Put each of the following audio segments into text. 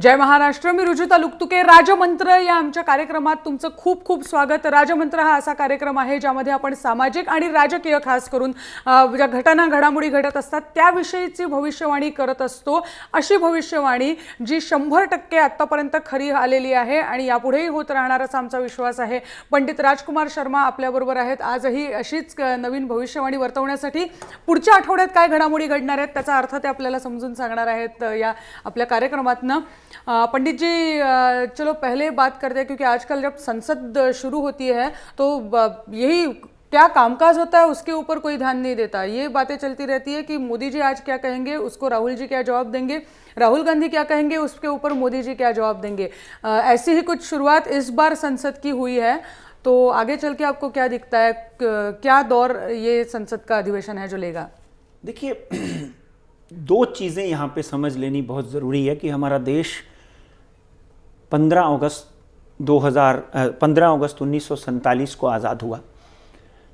जय महाराष्ट्र. मी रुजुता लुकतुके. राजमंत्र या आमच्या कार्यक्रमात तुमचं खूप खूप स्वागत. राजमंत्र हा असा कार्यक्रम आहे ज्यामध्ये आपण सामाजिक आणि राजकीय खास करून ज्या घडामोडी घडत असतात त्याविषयीची भविष्यवाणी करत असतो. अशी भविष्यवाणी जी 100% आतापर्यंत खरी आलेली आहे आणि यापुढेही होत राहणार असा आमचा विश्वास आहे. पंडित राजकुमार शर्मा आपल्याबरोबर आहेत. आजही अशीच नवीन भविष्यवाणी वर्तवण्यासाठी पुढच्या आठवड्यात काय घडामोडी घडणार आहेत त्याचा अर्थ ते आपल्याला समजून सांगणार आहेत या आपल्या कार्यक्रमातनं. पंडित जी, चलो पहले बात करते हैं क्योंकि आजकल जब संसद शुरू होती है तो यही क्या कामकाज होता है उसके ऊपर कोई ध्यान नहीं देता. ये बातें चलती रहती है कि मोदी जी आज क्या कहेंगे उसको राहुल जी क्या जवाब देंगे, राहुल गांधी क्या कहेंगे उसके ऊपर मोदी जी क्या जवाब देंगे. ऐसी ही कुछ शुरुआत इस बार संसद की हुई है. तो आगे चल के आपको क्या दिखता है, क्या दौर ये संसद का अधिवेशन है जो लेगा? देखिए, दो चीज़ें यहाँ पे समझ लेनी बहुत ज़रूरी है कि हमारा देश 15 अगस्त 1947 को आज़ाद हुआ.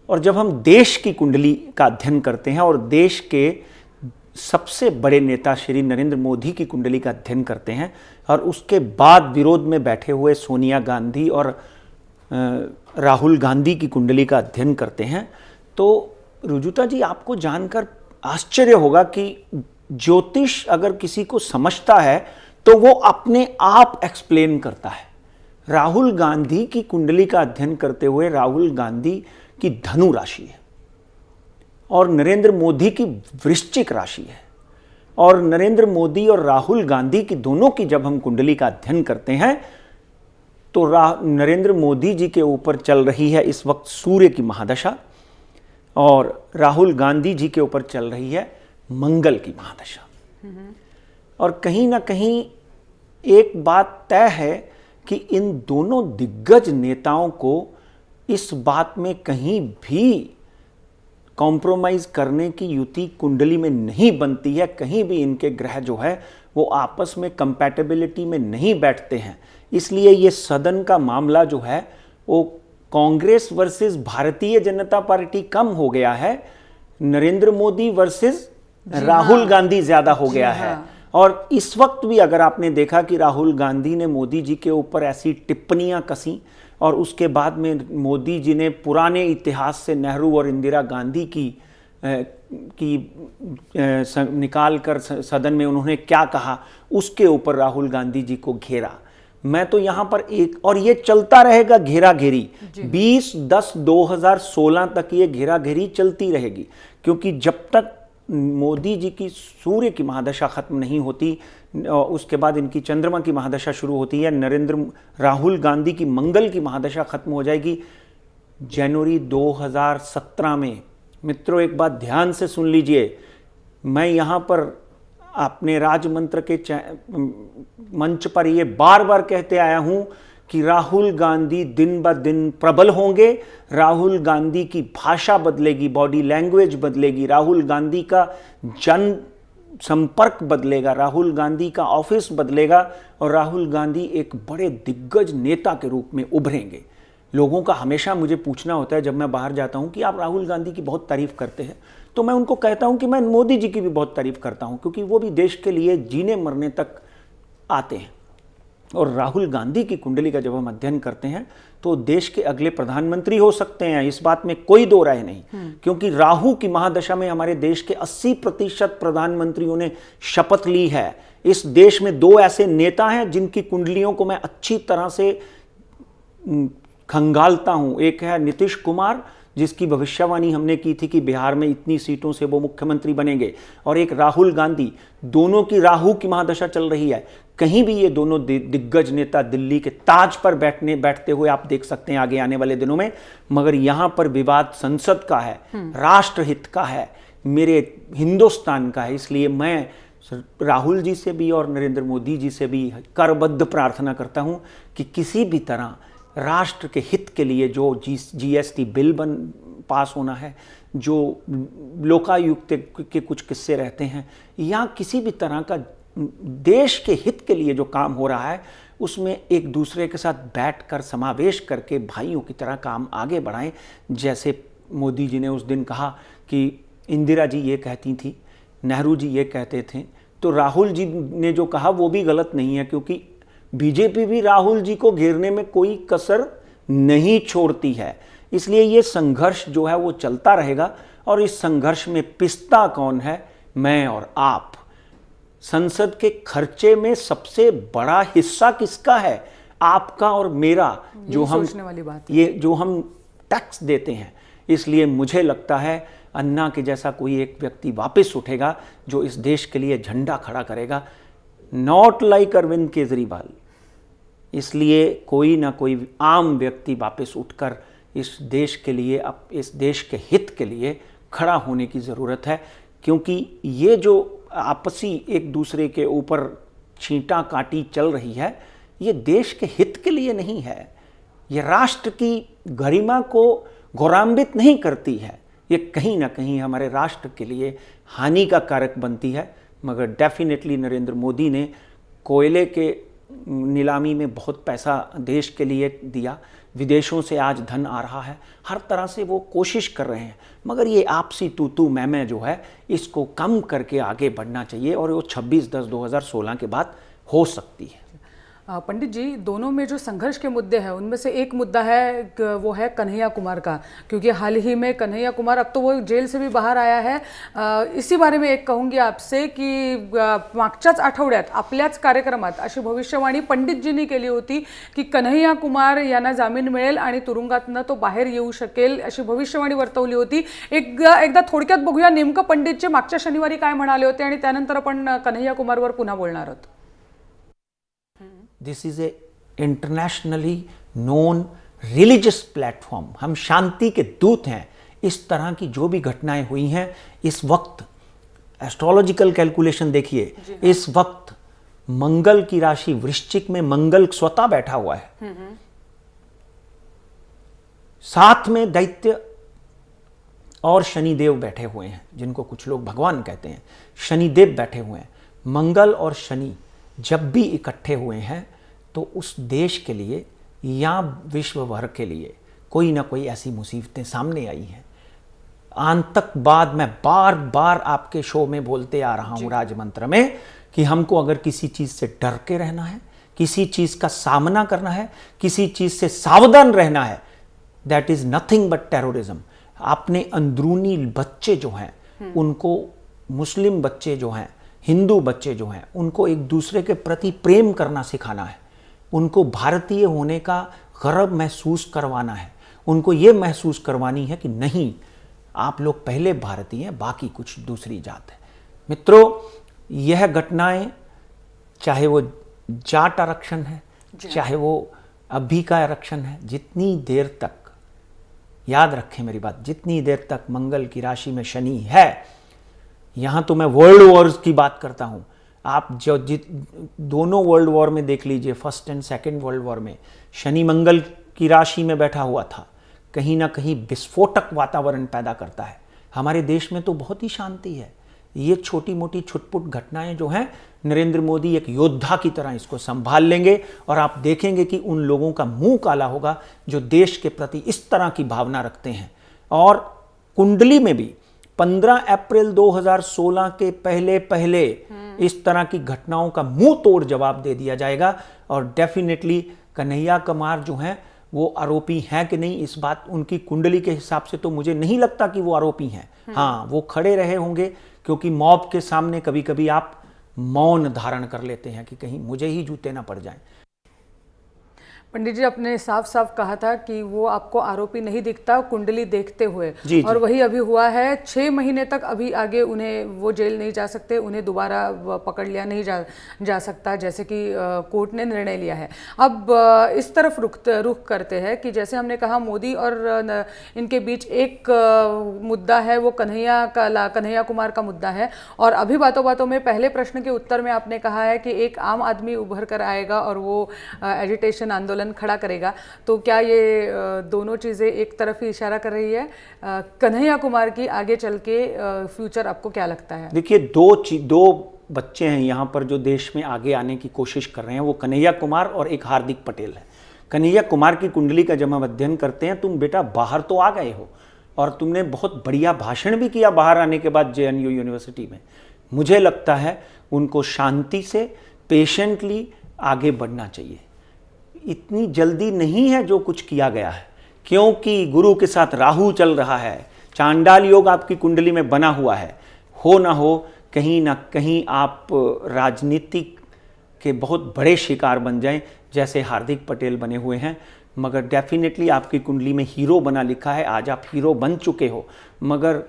और जब हम देश की कुंडली का अध्ययन करते हैं और देश के सबसे बड़े नेता श्री नरेंद्र मोदी की कुंडली का अध्ययन करते हैं और उसके बाद विरोध में बैठे हुए सोनिया गांधी और राहुल गांधी की कुंडली का अध्ययन करते हैं, तो रुजुता जी आपको जानकर आश्चर्य होगा कि ज्योतिष अगर किसी को समझता है तो वो अपने आप एक्सप्लेन करता है. राहुल गांधी की कुंडली का अध्ययन करते हुए राहुल गांधी की धनु राशि है और नरेंद्र मोदी की वृश्चिक राशि है. और नरेंद्र मोदी और राहुल गांधी की दोनों की जब हम कुंडली का अध्ययन करते हैं तो नरेंद्र मोदी जी के ऊपर चल रही है इस वक्त सूर्य की महादशा और राहुल गांधी जी के ऊपर चल रही है मंगल की महादशा. और कहीं ना कहीं एक बात तय है कि इन दोनों दिग्गज नेताओं को इस बात में कहीं भी कॉम्प्रोमाइज करने की युति कुंडली में नहीं बनती है. कहीं भी इनके ग्रह जो है वो आपस में कंपैटिबिलिटी में नहीं बैठते हैं. इसलिए ये सदन का मामला जो है वो कांग्रेस वर्सेस भारतीय जनता पार्टी कम हो गया है, नरेंद्र मोदी वर्सेस राहुल गांधी ज्यादा हो गया है. और इस वक्त भी अगर आपने देखा कि राहुल गांधी ने मोदी जी के ऊपर ऐसी टिप्पणियां कसी और उसके बाद में मोदी जी ने पुराने इतिहास से नेहरू और इंदिरा गांधी की निकाल कर सदन में उन्होंने क्या कहा उसके ऊपर राहुल गांधी जी को घेरा. मैं तो यहाँ पर और ये चलता रहेगा घेरा घेरी 20/10/2016 तक ये घेरा घेरी चलती रहेगी, क्योंकि जब तक मोदी जी की सूर्य की महादशा खत्म नहीं होती उसके बाद इनकी चंद्रमा की महादशा शुरू होती है. राहुल गांधी की मंगल की महादशा खत्म हो जाएगी जनवरी 2017 में. मित्रों, एक बात ध्यान से सुन लीजिए, मैं यहाँ पर अपने राजमंत्र के मंच पर ये बार बार कहते आया हूं कि राहुल गांधी दिन ब दिन प्रबल होंगे, राहुल गांधी की भाषा बदलेगी, बॉडी लैंग्वेज बदलेगी, राहुल गांधी का जन संपर्क बदलेगा, राहुल गांधी का ऑफिस बदलेगा और राहुल गांधी एक बड़े दिग्गज नेता के रूप में उभरेंगे. लोगों का हमेशा मुझे पूछना होता है जब मैं बाहर जाता हूं कि आप राहुल गांधी की बहुत तारीफ करते हैं, तो मैं उनको कहता हूं कि मैं मोदी जी की भी बहुत तारीफ करता हूं, क्योंकि वो भी देश के लिए जीने मरने तक आते हैं. और राहुल गांधी की कुंडली का जब हम अध्ययन करते हैं तो देश के अगले प्रधानमंत्री हो सकते हैं, इस बात में कोई दो राय नहीं. क्योंकि राहु की महादशा में हमारे देश के 80% प्रधानमंत्रियों ने शपथ ली है. इस देश में दो ऐसे नेता हैं जिनकी कुंडलियों को मैं अच्छी तरह से खंगालता हूं. एक है नीतीश कुमार, जिसकी भविष्यवाणी हमने की थी कि बिहार में इतनी सीटों से वो मुख्यमंत्री बनेंगे, और एक राहुल गांधी. दोनों की राहु की महादशा चल रही है. कहीं भी ये दोनों दिग्गज नेता दिल्ली के ताज पर बैठते हुए आप देख सकते हैं आगे आने वाले दिनों में. मगर यहां पर विवाद संसद का है, राष्ट्रहित का है, मेरे हिंदुस्तान का है. इसलिए मैं राहुल जी से भी और नरेंद्र मोदी जी से भी करबद्ध प्रार्थना करता हूं कि किसी भी तरह राष्ट्र के हित के लिए जो जीएसटी बिल पास होना है, जो लोकायुक्त के कुछ किस्से रहते हैं, या किसी भी तरह का देश के हित के लिए जो काम हो रहा है, उसमें एक दूसरे के साथ बैठकर समावेश करके भाइयों की तरह काम आगे बढ़ाएं. जैसे मोदी जी ने उस दिन कहा कि इंदिरा जी ये कहती थी, नेहरू जी ये कहते थे, तो राहुल जी ने जो कहा वो भी गलत नहीं है, क्योंकि बीजेपी भी राहुल जी को घेरने में कोई कसर नहीं छोड़ती है। इसलिए ये संघर्ष जो है वो चलता रहेगा, और इस संघर्ष में पिसता कौन है? मैं और आप। संसद के खर्चे में सबसे बड़ा हिस्सा किसका है? आपका और मेरा, जो हम सोचने वाली बात है। ये जो हम टैक्स देते हैं। इसलिए मुझे लगता है अन्ना के जैसा कोई एक व्यक्ति वापस उठेगा जो इस देश के लिए झंडा खड़ा करेगा, नॉट लाइक अरविंद केजरीवाल। इसलिए कोई ना कोई आम व्यक्ति वापस उठकर इस देश के लिए, अब इस देश के हित के लिए खड़ा होने की ज़रूरत है, क्योंकि ये जो आपसी एक दूसरे के ऊपर छींटा काटी चल रही है, ये देश के हित के लिए नहीं है, ये राष्ट्र की गरिमा को गौरवान्वित नहीं करती है, ये कहीं ना कहीं हमारे राष्ट्र के लिए हानि का कारक बनती है। मगर डेफिनेटली नरेंद्र मोदी ने कोयले के नीलामी में बहुत पैसा देश के लिए दिया, विदेशों से आज धन आ रहा है, हर तरह से वो कोशिश कर रहे हैं, मगर ये आपसी तू मैं जो है इसको कम करके आगे बढ़ना चाहिए, और वो 26/10/2016 के बाद हो सकती है। पंडित जी, दोनों में जो संघर्ष के मुद्दे हैं उनमें से एक मुद्दा है, वो है कन्हैया कुमार का, क्योंकि हाल ही में कन्हैया कुमार, अब तो वो जेल से भी बाहर आया है। इसी बारे में एक कहूँगी आपसे की मागच्याच आठवड्यात आपल्याच कार्यक्रमात अशी भविष्यवाणी पंडितजींनी केली होती की कन्हैया कुमार यांना जामीन मिळेल आणि तुरुंगातनं तो बाहेर येऊ शकेल, अशी भविष्यवाणी वर्तवली होती। एकदा थोडक्यात बघूया नेमकं पंडितजी मागच्या शनिवारी काय म्हणाले होते, आणि त्यानंतर आपण कन्हैया कुमारवर पुन्हा बोलणार आहोत। This is a internationally known religious platform, हम शांति के दूत हैं। इस तरह की जो भी घटनाएं हुई हैं इस वक्त, एस्ट्रोलॉजिकल कैलकुलेशन देखिए, इस वक्त मंगल की राशि वृश्चिक में मंगल स्वतः बैठा हुआ है, साथ में दैत्य और शनिदेव बैठे हुए हैं, जिनको कुछ लोग भगवान कहते हैं, शनिदेव बैठे हुए हैं। मंगल और शनि जब भी इकट्ठे हुए हैं तो उस देश के लिए या विश्व भर के लिए कोई ना कोई ऐसी मुसीबतें सामने आई हैं। आतंकवाद, मैं बार बार आपके शो में बोलते आ रहा हूं राजमंत्र में, कि हमको अगर किसी चीज से डर के रहना है, किसी चीज का सामना करना है, किसी चीज से सावधान रहना है, that is nothing but terrorism. अपने अंदरूनी बच्चे जो हैं उनको, मुस्लिम बच्चे जो हैं, हिंदू बच्चे जो हैं, उनको एक दूसरे के प्रति प्रेम करना सिखाना है, उनको भारतीय होने का गर्व महसूस करवाना है, उनको ये महसूस करवानी है कि नहीं, आप लोग पहले भारतीय हैं, बाकी कुछ दूसरी जात है। मित्रों, यह घटनाएं, चाहे वो जाट आरक्षण है, चाहे वो अभी का आरक्षण है, जितनी देर तक, याद रखें मेरी बात, जितनी देर तक मंगल की राशि में शनि है, यहां तो मैं वर्ल्ड वॉर्स की बात करता हूं, आप जो दोनों वर्ल्ड वॉर में देख लीजिए, first and second world war में शनि मंगल की राशि में बैठा हुआ था, कहीं ना कहीं विस्फोटक वातावरण पैदा करता है। हमारे देश में तो बहुत ही शांति है। ये छोटी मोटी छुटपुट घटनाएं जो हैं, नरेंद्र मोदी एक योद्धा की तरह इसको संभाल लेंगे, और आप देखेंगे कि उन लोगों का मुंह काला होगा जो देश के प्रति इस तरह की भावना रखते हैं। और कुंडली में भी 15 अप्रैल 2016 के पहले इस तरह की घटनाओं का मुंह तोड़ जवाब दे दिया जाएगा। और डेफिनेटली कन्हैया कुमार जो हैं वो आरोपी हैं कि नहीं, इस बात, उनकी कुंडली के हिसाब से तो मुझे नहीं लगता कि वो आरोपी हैं। हाँ, वो खड़े रहे होंगे, क्योंकि मॉब के सामने कभी कभी आप मौन धारण कर लेते हैं कि कहीं मुझे ही जूते ना पड़ जाएं। पंडित जी, आपने साफ साफ कहा था कि वो आपको आरोपी नहीं दिखता कुंडली देखते हुए, जी, और वही अभी हुआ है। 6 महीने तक अभी आगे उन्हें, वो जेल नहीं जा सकते, उन्हें दोबारा पकड़ लिया नहीं जा सकता, जैसे कि कोर्ट ने निर्णय लिया है। अब इस तरफ रुख करते हैं कि जैसे हमने कहा, मोदी और इनके बीच एक मुद्दा है, वो कन्हैया कुमार का मुद्दा है। और अभी बातों बातों में पहले प्रश्न के उत्तर में आपने कहा है कि एक आम आदमी उभर कर आएगा और वो एजिटेशन, आंदोलन खड़ा करेगा। तो क्या ये दोनों चीजें एक तरफ ही इशारा कर रही है? कन्हैया कुमार की आगे चल के फ्यूचर आपको क्या लगता है? देखिए, दो बच्चे हैं यहाँ पर जो देश में आगे आने की कोशिश कर रहे हैं, वो कन्हैया कुमार और एक हार्दिक पटेल है। कन्हैया कुमार की कुंडली का जब हम अध्ययन करते हैं, तुम बेटा बाहर तो आ गए हो और तुमने बहुत बढ़िया भाषण भी किया बाहर आने के बाद JNU यूनिवर्सिटी में, मुझे लगता है उनको शांति से पेशेंटली आगे बढ़ना चाहिए। इतनी जल्दी नहीं है जो कुछ किया गया है, क्योंकि गुरु के साथ राहु चल रहा है, चांडाल योग आपकी कुंडली में बना हुआ है। हो ना कहीं आप राजनीतिक के बहुत बड़े शिकार बन जाएं, जैसे हार्दिक पटेल बने हुए हैं। मगर डेफिनेटली आपकी कुंडली में हीरो बना लिखा है, आज आप हीरो बन चुके हो। मगर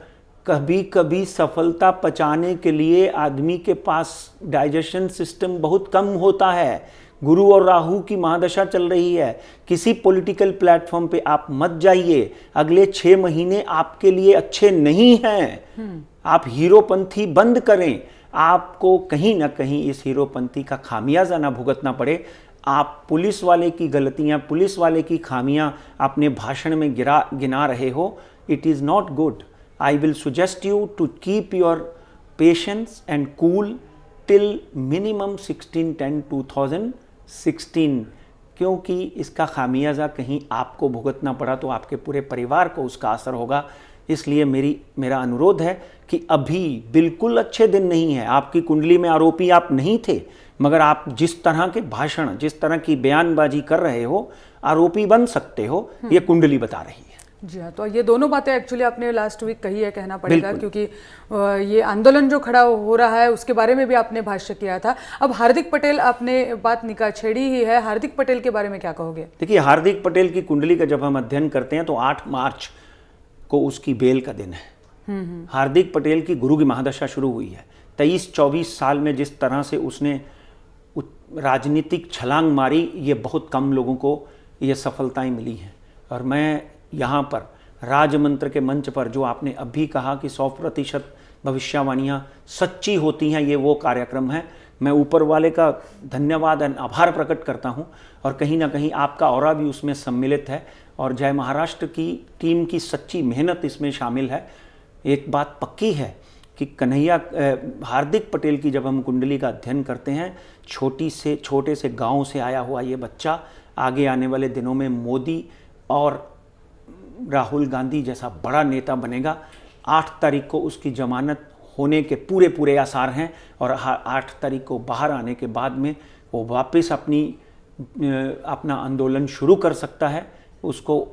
कभी कभी सफलता पचाने के लिए आदमी के पास डाइजेशन सिस्टम बहुत कम होता है। गुरु और राहु की महादशा चल रही है, किसी पॉलिटिकल प्लेटफॉर्म पे आप मत जाइए। अगले 6 महीने आपके लिए अच्छे नहीं हैं। आप हीरोपंथी बंद करें, आपको कहीं ना कहीं इस हीरोपंथी का खामियाजा ना भुगतना पड़े। आप पुलिस वाले की गलतियां, पुलिस वाले की खामियां अपने भाषण में गिना रहे हो। It is not good. I will suggest you to keep your patience and cool till minimum 16/10/2016, क्योंकि इसका खामियाजा कहीं आपको भुगतना पड़ा तो आपके पूरे परिवार को उसका असर होगा। इसलिए मेरा अनुरोध है कि अभी बिल्कुल अच्छे दिन नहीं है। आपकी कुंडली में आरोपी आप नहीं थे, मगर आप जिस तरह के भाषण, जिस तरह की बयानबाजी कर रहे हो, आरोपी बन सकते हो, ये कुंडली बता रही है। जी हाँ, तो ये दोनों बातें एक्चुअली आपने लास्ट वीक कही है, कहना पड़ेगा, क्योंकि ये आंदोलन जो खड़ा हो रहा है उसके बारे में भी आपने भाष्य किया था। अब हार्दिक पटेल, आपने बात छेड़ी ही है, हार्दिक पटेल के बारे में क्या कहोगे? देखिए, हार्दिक पटेल की कुंडली का जब हम अध्ययन करते हैं तो 8 मार्च को उसकी बेल का दिन है। हार्दिक पटेल की गुरु की महादशा शुरू हुई है। 23-24 साल में जिस तरह से उसने राजनीतिक छलांग मारी, ये बहुत कम लोगों को ये सफलताएं मिली हैं। और मैं यहाँ पर राजमंत्र के मंच पर जो आपने अभी कहा कि 100% भविष्यवाणियाँ सच्ची होती हैं, ये वो कार्यक्रम है। मैं ऊपर वाले का धन्यवाद और आभार प्रकट करता हूँ, और कहीं ना कहीं आपका ऑरा भी उसमें सम्मिलित है, और जय महाराष्ट्र की टीम की सच्ची मेहनत इसमें शामिल है। एक बात पक्की है कि हार्दिक पटेल की जब हम कुंडली का अध्ययन करते हैं, छोटे से गांव से आया हुआ ये बच्चा आगे आने वाले दिनों में मोदी और राहुल गांधी जैसा बड़ा नेता बनेगा। 8 तारीख को उसकी जमानत होने के पूरे आसार हैं, और 8 तारीख को बाहर आने के बाद में वो वापस अपना आंदोलन शुरू कर सकता है। उसको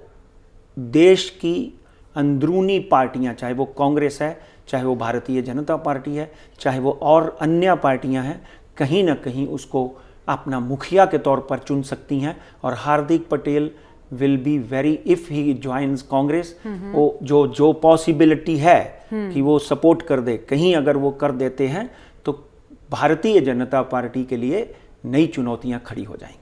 देश की अंदरूनी पार्टियां, चाहे वो कांग्रेस है, चाहे वो भारतीय जनता पार्टी है, चाहे वो और अन्य पार्टियां हैं, कहीं ना कहीं उसको अपना मुखिया के तौर पर चुन सकती हैं। और Hardik Patel will be very, if he joins Congress, वो जो पॉसिबिलिटी है कि वो सपोर्ट कर दे, कहीं अगर वो कर देते हैं तो भारतीय जनता पार्टी के लिए नई चुनौतियां खड़ी हो जाएंगी।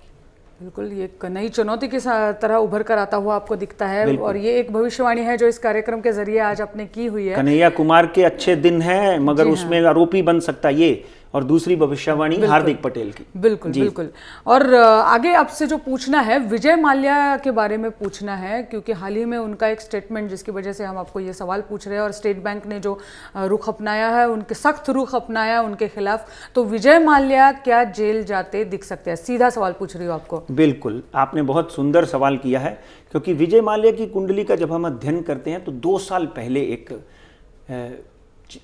बिल्कुल, ये एक नई चुनौती की तरह उभर कर आता हुआ आपको दिखता है, और ये एक भविष्यवाणी है जो इस कार्यक्रम के जरिए आज आपने की हुई है। कन्हैया कुमार के अच्छे दिन हैं, मगर उसमें आरोपी बन सकता ये, और दूसरी भविष्यवाणी हार्दिक पटेल की। बिल्कुल। और आगे आपसे जो पूछना है, विजय माल्या के बारे में पूछना है, क्योंकि हाल ही में उनका एक स्टेटमेंट, जिसकी वजह से हम आपको ये सवाल पूछ रहे हैं, और स्टेट बैंक ने जो रुख अपनाया है, उनके सख्त रुख अपनाया उनके खिलाफ, तो विजय माल्या क्या जेल जाते दिख सकते हैं? सीधा सवाल पूछ रही हूँ आपको। बिल्कुल, आपने बहुत सुंदर सवाल किया है, क्योंकि विजय माल्या की कुंडली का जब हम अध्ययन करते हैं तो 2 साल पहले एक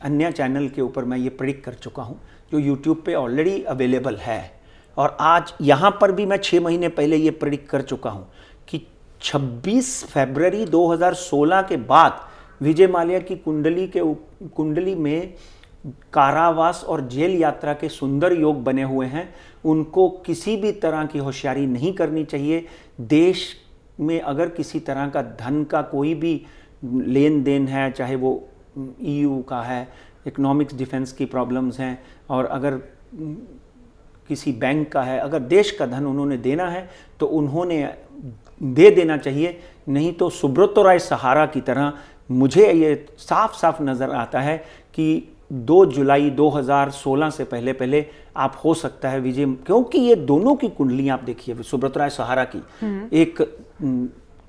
अन्य चैनल के ऊपर मैं ये प्रेडिक्ट कर चुका हूँ, जो YouTube पे ऑलरेडी अवेलेबल है, और आज यहाँ पर भी मैं 6 महीने पहले ये प्रेडिक्ट कर चुका हूँ कि 26 फरवरी 2016 के बाद विजय माल्या की कुंडली में कारावास और जेल यात्रा के सुंदर योग बने हुए हैं। उनको किसी भी तरह की होशियारी नहीं करनी चाहिए। देश में अगर किसी तरह का धन का कोई भी लेन देन है, चाहे वो EU का है, इकोनॉमिक्स डिफेंस की प्रॉब्लम्स हैं, और अगर किसी बैंक का है, अगर देश का धन उन्होंने देना है तो उन्होंने दे देना चाहिए। नहीं तो सुब्रतो राय सहारा की तरह मुझे ये साफ साफ नज़र आता है कि 2 जुलाई 2016 से पहले आप हो सकता है विजय, क्योंकि ये दोनों की कुंडलियां आप देखिए, सुब्रतो राय सहारा की एक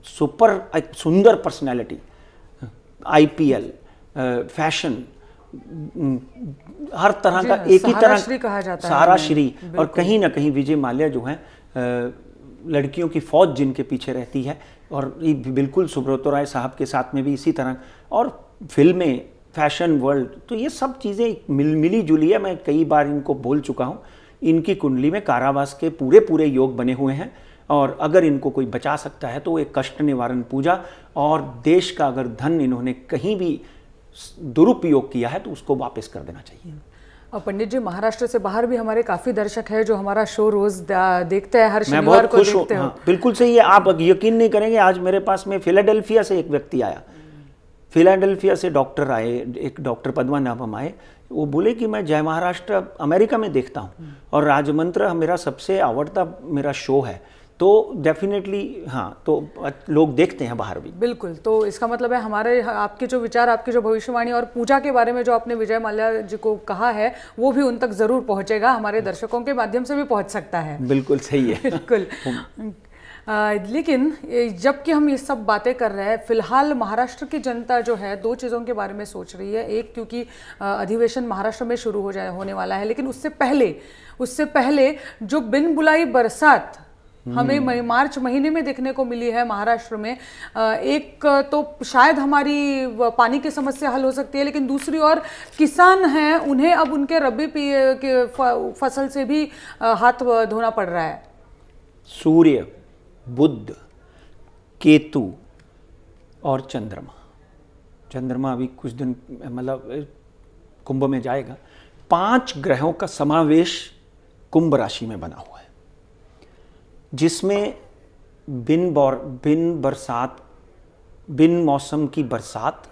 सुंदर पर्सनैलिटी, IPL, फैशन, हर तरह का एक ही तरह कहा जाता है, सहारा श्री, और कहीं ना कहीं विजय माल्या जो है लड़कियों की फौज जिनके पीछे रहती है, और बिल्कुल सुब्रतो राय साहब के साथ में भी इसी तरह, और फिल्में फैशन वर्ल्ड, तो ये सब चीज़ें मिली जुली है। मैं कई बार इनको बोल चुका हूँ, इनकी कुंडली में कारावास के पूरे पूरे योग बने हुए हैं, और अगर इनको कोई बचा सकता है तो एक कष्ट निवारण पूजा, और देश का अगर धन इन्होंने कहीं भी दुरुपयोग किया है तो उसको वापस कर देना चाहिए। और पंडित जी, महाराष्ट्र से बाहर भी हमारे काफी दर्शक हैं जो हमारा शो रोज देखते हैं, हर मैं शनिवार बहुत को खुश हूँ। देखते हो। हाँ, बिल्कुल सही है। आप यकीन नहीं करेंगे, आज मेरे पास में फिलाडेल्फिया से एक व्यक्ति आया, फिलाडेल्फिया से डॉक्टर आए, एक डॉक्टर पद्मनाभम आए। वो बोले कि मैं जय महाराष्ट्र अमेरिका में देखता हूँ और राजमंत्र मेरा सबसे आवड़ता मेरा शो है, तो डेफिनेटली हाँ, तो लोग देखते हैं बाहर भी। बिल्कुल, तो इसका मतलब है हमारे आपके जो विचार, आपकी जो भविष्यवाणी और पूजा के बारे में जो आपने विजय माल्या जी को कहा है वो भी उन तक जरूर पहुंचेगा, हमारे दर्शकों के माध्यम से भी पहुंच सकता है। बिल्कुल सही है। बिल्कुल। लेकिन जबकि हम ये सब बातें कर रहे हैं, फिलहाल महाराष्ट्र की जनता जो है दो चीज़ों के बारे में सोच रही है। एक, क्योंकि अधिवेशन महाराष्ट्र में शुरू होने वाला है, लेकिन उससे पहले जो बिन बुलाई बरसात हमें मार्च महीने में देखने को मिली है महाराष्ट्र में, एक तो शायद हमारी पानी की समस्या हल हो सकती है, लेकिन दूसरी ओर किसान हैं, उन्हें अब उनके रबी के फसल से भी हाथ धोना पड़ रहा है। सूर्य, बुध, केतु और चंद्रमा अभी कुछ दिन मतलब कुंभ में जाएगा। 5 ग्रहों का समावेश कुंभ राशि में बना हुआ है, जिसमें बिन मौसम की बरसात,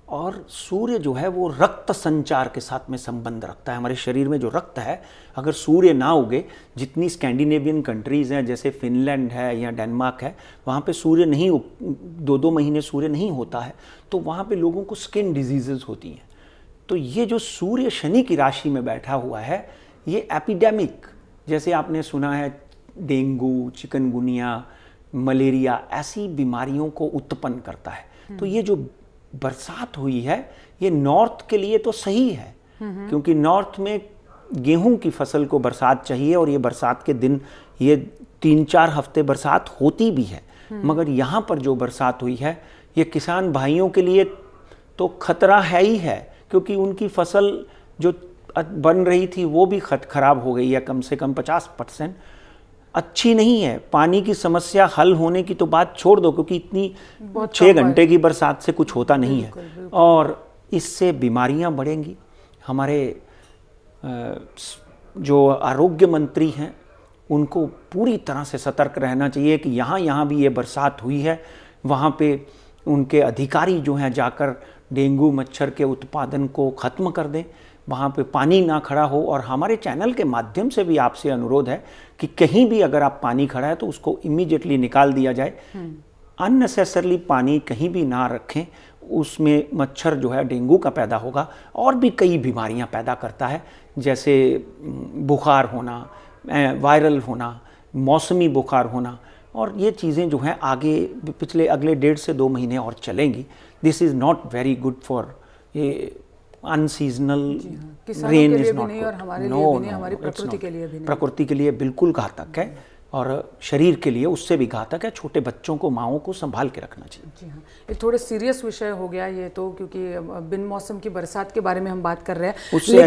और सूर्य जो है वो रक्त संचार के साथ में संबंध रखता है। हमारे शरीर में जो रक्त है, अगर सूर्य ना उगे, जितनी स्कैंडिनेवियन कंट्रीज़ हैं जैसे फिनलैंड है या डेनमार्क है, वहाँ पे सूर्य नहीं 2-2 महीने सूर्य नहीं होता है, तो वहाँ पे लोगों को स्किन डिजीज़ेज होती हैं। तो ये जो सूर्य शनि की राशि में बैठा हुआ है, ये एपिडेमिक, जैसे आपने सुना है डेंगू, चिकनगुनिया, मलेरिया, ऐसी बीमारियों को उत्पन्न करता है। तो ये जो बरसात हुई है, ये नॉर्थ के लिए तो सही है, क्योंकि नॉर्थ में गेहूं की फसल को बरसात चाहिए, और ये बरसात के दिन ये 3-4 हफ्ते बरसात होती भी है। मगर यहाँ पर जो बरसात हुई है, ये किसान भाइयों के लिए तो खतरा है ही है, क्योंकि उनकी फसल जो बन रही थी वो भी खराब हो गई है, कम से कम 50% अच्छी नहीं है। पानी की समस्या हल होने की तो बात छोड़ दो, क्योंकि इतनी 6 घंटे की बरसात से कुछ होता नहीं है, और इससे बीमारियां बढ़ेंगी। हमारे जो आरोग्य मंत्री हैं, उनको पूरी तरह से सतर्क रहना चाहिए कि यहाँ भी ये बरसात हुई है, वहाँ पे उनके अधिकारी जो हैं जाकर डेंगू मच्छर के उत्पादन को ख़त्म कर दें, वहाँ पे पानी ना खड़ा हो। और हमारे चैनल के माध्यम से भी आपसे अनुरोध है कि कहीं भी अगर आप पानी खड़ा है तो उसको इमीडिएटली निकाल दिया जाए। अननेसेसरली पानी कहीं भी ना रखें, उसमें मच्छर जो है डेंगू का पैदा होगा, और भी कई बीमारियाँ पैदा करता है, जैसे बुखार होना, वायरल होना, मौसमी बुखार होना, और ये चीज़ें जो हैं आगे अगले 1.5 से 2 महीने और चलेंगी। This is not very good for unseasonal rain is not good. और हमारे लिए भी नहीं, हमारी प्रकृति के लिए भी नहीं। प्रकृति के लिए बिल्कुल घातक है, और शरीर के लिए उससे भी घातक है। छोटे बच्चों को, माओं को संभाल के रखना चाहिए। जी हाँ, ये थोड़े सीरियस विषय हो गया ये तो, क्योंकि बिन मौसम की बरसात के बारे में हम बात कर रहे हैं। उससे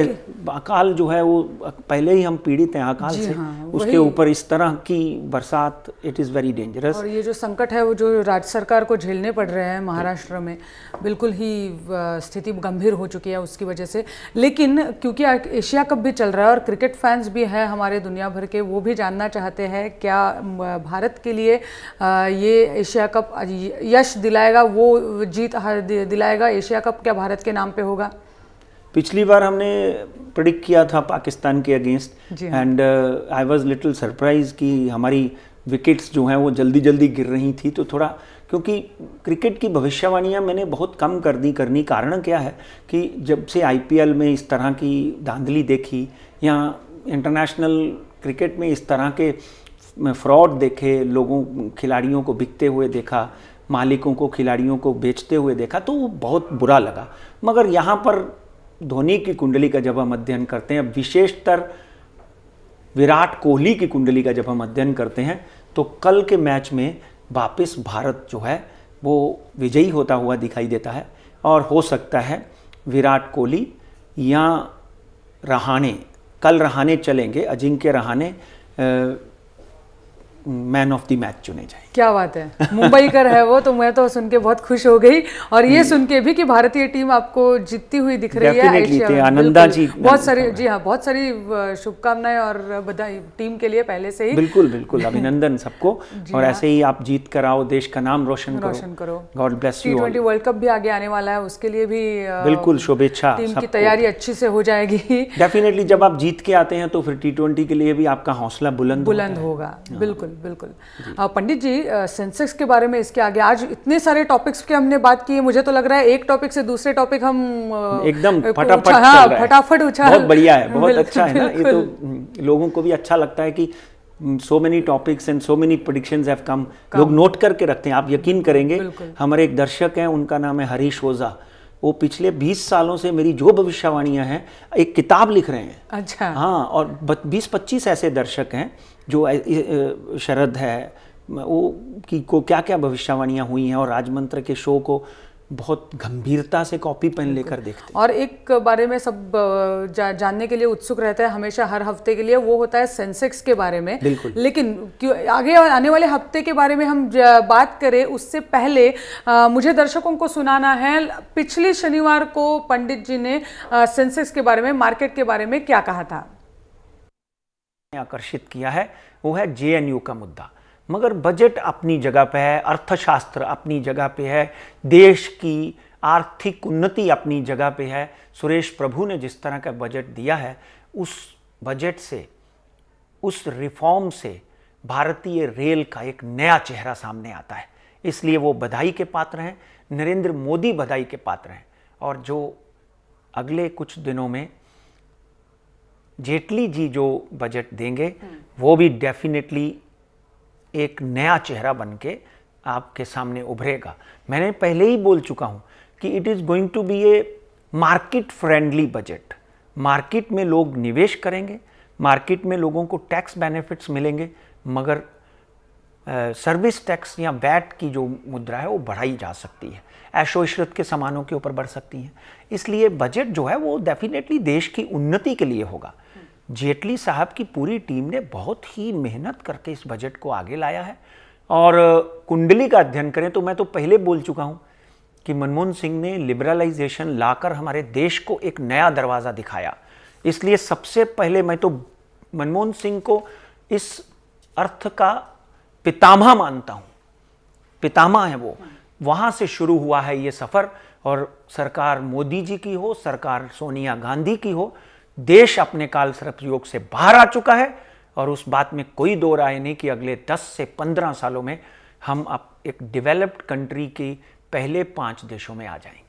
अकाल जो है वो पहले ही हम पीड़ित हैं अकाल से, उसके ऊपर इस तरह की बरसात, इट इज़ वेरी डेंजरस। और ये जो संकट है वो जो राज्य सरकार को झेलने पड़ रहे हैं महाराष्ट्र में, बिल्कुल ही स्थिति गंभीर हो चुकी है उसकी वजह से। लेकिन क्योंकि एशिया कप भी चल रहा है और क्रिकेट फैंस भी हैं हमारे दुनिया भर के, वो भी जानना चाहते हैं क्या भारत के लिए ये एशिया कप यश दिलाएगा, वो जीत दिलाएगा, एशिया कप क्या भारत के नाम पे होगा? पिछली बार हमने प्रेडिक्ट किया था पाकिस्तान के against, and I was little surprise कि हमारी विकेट्स जो हैं वो जल्दी जल्दी गिर रही थी। तो थोड़ा, क्योंकि क्रिकेट की भविष्यवाणियां मैंने बहुत कम करनी। कारण क्या है कि जब से IPL में इस तरह की धांधली देखी, या इंटरनेशनल क्रिकेट में इस तरह के फ्रॉड देखे, लोगों खिलाड़ियों को बिकते हुए देखा, मालिकों को खिलाड़ियों को बेचते हुए देखा, तो वो बहुत बुरा लगा। मगर यहाँ पर धोनी की कुंडली का जब हम अध्ययन करते हैं, विशेषतर विराट कोहली की कुंडली का जब हम अध्ययन करते हैं, तो कल के मैच में वापस भारत जो है वो विजयी होता हुआ दिखाई देता है। और हो सकता है विराट कोहली या रहाणे, कल रहाणे चलेंगे, Ajinkya Rahane man of the match चुने जाएंगे। क्या बात है, मुंबई कर है वो, तो मैं तो सुन के बहुत खुश हो गई। और ये सुन के भी कि भारतीय टीम आपको जीतती हुई दिख रही है एशिया में। आनंदा जी बहुत सारी, जी हाँ, बहुत सारी शुभकामनाएं और बधाई टीम के लिए पहले से ही। बिल्कुल बिल्कुल, अभिनंदन सबको। और ऐसे ही आप जीत कर आओ, देश का नाम रोशन करो। God bless you. T20 world cup भी आगे आने वाला है, उसके लिए भी बिल्कुल शुभेच्छा। टीम की तैयारी अच्छी से हो जाएगी। डेफिनेटली जब आप जीत के आते हैं तो फिर T20 के लिए भी आपका हौसला बुलंद होगा। बिल्कुल बिल्कुल। पंडित जी, सेंसेक्स के बारे में, इसके आगे आज इतने सारे टॉपिक्स की हमने बात की है, मुझे तो लग रहा है एक टॉपिक से दूसरे टॉपिक हम एकदम फटाफट उछाल। बहुत बढ़िया है, बहुत अच्छा है ना। ये तो लोगों को भी अच्छा लगता है कि so many topics and so many predictions have come। लोग नोट करके रखते हैं। आप यकीन करेंगे, हमारे एक दर्शक हैं, उनका नाम है हरीश ओझा। वो पिछले 20 सालों से मेरी जो भविष्यवाणियां हैं एक किताब लिख रहे हैं। अच्छा। हाँ, और 20-25 ऐसे दर्शक हैं जो शरद है वो की को क्या क्या भविष्यवाणियां हुई हैं, और राजमंत्र के शो को बहुत गंभीरता से कॉपी पेन लेकर देखते हैं। और एक बारे में सब जानने के लिए उत्सुक रहता है हमेशा, हर हफ्ते के लिए, वो होता है सेंसेक्स के बारे में। बिल्कुल। लेकिन क्यों आगे आने वाले हफ्ते के बारे में हम बात करें उससे पहले मुझे दर्शकों को सुनाना है, पिछले शनिवार को पंडित जी ने सेंसेक्स के बारे में, मार्केट के बारे में क्या कहा था। आकर्षित किया है वो है JNU का मुद्दा। मगर बजट अपनी जगह पे है, अर्थशास्त्र अपनी जगह पे है, देश की आर्थिक उन्नति अपनी जगह पे है। सुरेश प्रभु ने जिस तरह का बजट दिया है, उस बजट से, उस रिफॉर्म से भारतीय रेल का एक नया चेहरा सामने आता है। इसलिए वो बधाई के पात्र हैं, नरेंद्र मोदी बधाई के पात्र हैं। और जो अगले कुछ दिनों में जेटली जी जो बजट देंगे, वो भी डेफिनेटली एक नया चेहरा बन के आपके सामने उभरेगा। मैंने पहले ही बोल चुका हूं कि it is going to be a market friendly budget. Market में लोग निवेश करेंगे, मार्केट में लोगों को टैक्स बेनिफिट्स मिलेंगे, मगर सर्विस टैक्स या वैट की जो मुद्रा है वो बढ़ाई जा सकती है, ऐशो इशरत के सामानों के ऊपर बढ़ सकती हैं। इसलिए बजट जो है वो डेफिनेटली देश की उन्नति के लिए होगा। जेटली साहब की पूरी टीम ने बहुत ही मेहनत करके इस बजट को आगे लाया है। और कुंडली का अध्ययन करें तो मैं तो पहले बोल चुका हूं कि मनमोहन सिंह ने लिबरलाइजेशन लाकर हमारे देश को एक नया दरवाज़ा दिखाया। इसलिए सबसे पहले मैं तो मनमोहन सिंह को इस अर्थ का पितामह मानता हूं। पितामह है वो, वहाँ से शुरू हुआ है ये सफ़र। और सरकार मोदी जी की हो, सरकार सोनिया गांधी की हो, देश अपने काल सर्प योग से बाहर आ चुका है। और उस बात में कोई दो राय नहीं कि अगले 10 से 15 सालों में हम अब एक डेवलप्ड कंट्री के पहले 5 देशों में आ जाएंगे।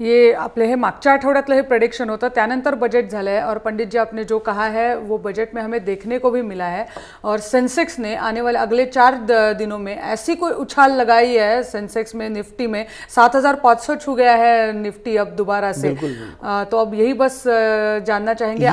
ये आपले हे मागच्या आठवड्यातलं हे प्रेडिक्शन होतं, त्यानंतर बजट झालं आहे। और पंडित जी आपने जो कहा है वो बजट में हमें देखने को भी मिला है। और सेंसेक्स ने आने वाले अगले 4 दिनों में ऐसी कोई उछाल लगाई है सेंसेक्स में, निफ्टी में 7500 छू गया है निफ्टी अब दोबारा से। तो अब यही बस जानना चाहेंगे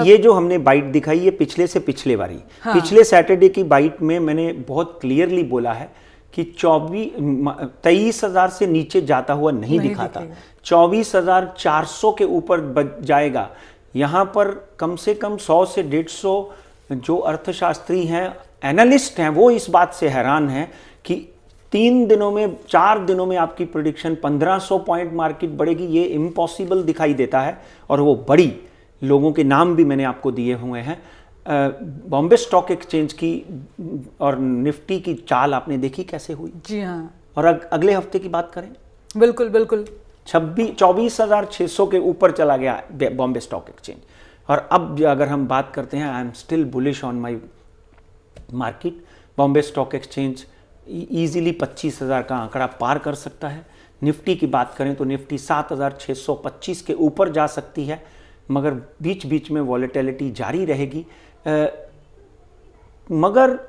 ये जो हमने बाइट दिखाई, ये पिछले से पिछले बारी, हाँ। पिछले सैटरडे की बाइट में मैंने बहुत क्लियरली बोला है कि 23,000 से नीचे जाता हुआ नहीं दिखाता, 24,400 के ऊपर जाएगा। यहाँ पर कम से कम 100 से 150 जो अर्थशास्त्री हैं, एनालिस्ट हैं, वो इस बात से हैरान हैं कि 3 दिनों में, 4 दिनों में आपकी प्रेडिक्शन 1500 पॉइंट मार्केट बढ़ेगी, ये इम्पॉसिबल दिखाई देता है। और वो बड़ी लोगों के नाम भी मैंने आपको दिए हुए हैं। बॉम्बे स्टॉक एक्सचेंज की और निफ्टी की चाल आपने देखी कैसे हुई। जी हाँ। और अगले हफ्ते की बात करें, बिल्कुल बिल्कुल 24,600 के ऊपर चला गया बॉम्बे स्टॉक एक्सचेंज। और अब अगर हम बात करते हैं, I am still bullish on my market. Bombay stock exchange easily 25,000 का आंकड़ा पार कर सकता है। निफ्टी की बात करें तो निफ्टी 7,625 के ऊपर जा सकती है, मगर बीच बीच में वॉलेटिलिटी जारी रहेगी। मगर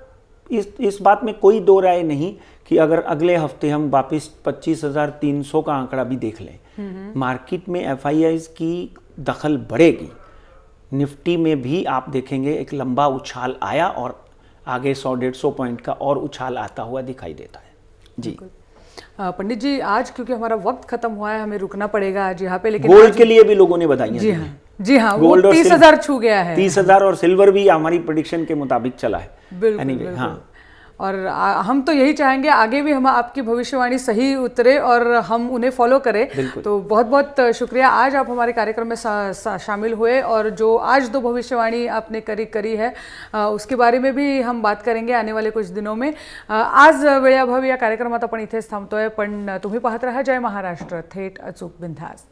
इस बात में कोई दो राय नहीं कि अगर अगले हफ्ते हम वापस 25,300 का आंकड़ा भी देख लें, मार्केट में FIIs की दखल बढ़ेगी। निफ्टी में भी आप देखेंगे एक लंबा उछाल आया और आगे 100-150 पॉइंट का और उछाल आता हुआ दिखाई देता है। जी। पंडित जी आज क्योंकि हमारा वक्त खत्म हुआ है, हमें रुकना पड़ेगा आज यहाँ पे, लेकिन गोल्ड के लिए भी लोगों ने बधाइयां जी दी हाँ हैं। जी हाँ, वो गोल्ड और 30,000 छू गया है। 30,000 और सिल्वर भी हमारी प्रिडिक्शन के मुताबिक चला है। बिल्कुल Anyway, बिल्कुल। हाँ, और हम तो यही चाहेंगे आगे भी हम आपकी भविष्यवाणी सही उतरे और हम उन्हें फॉलो करें। तो बहुत बहुत शुक्रिया, आज आप हमारे कार्यक्रम में शामिल हुए और जो आज 2 भविष्यवाणी आपने करी है उसके बारे में भी हम बात करेंगे आने वाले कुछ दिनों में। आज वेळेअभावी या कार्यक्रमात आपण इथेच थांबतोय, पण तुम्ही पाहत राहा जय महाराष्ट्र, थेट अचूक बिनधास्त।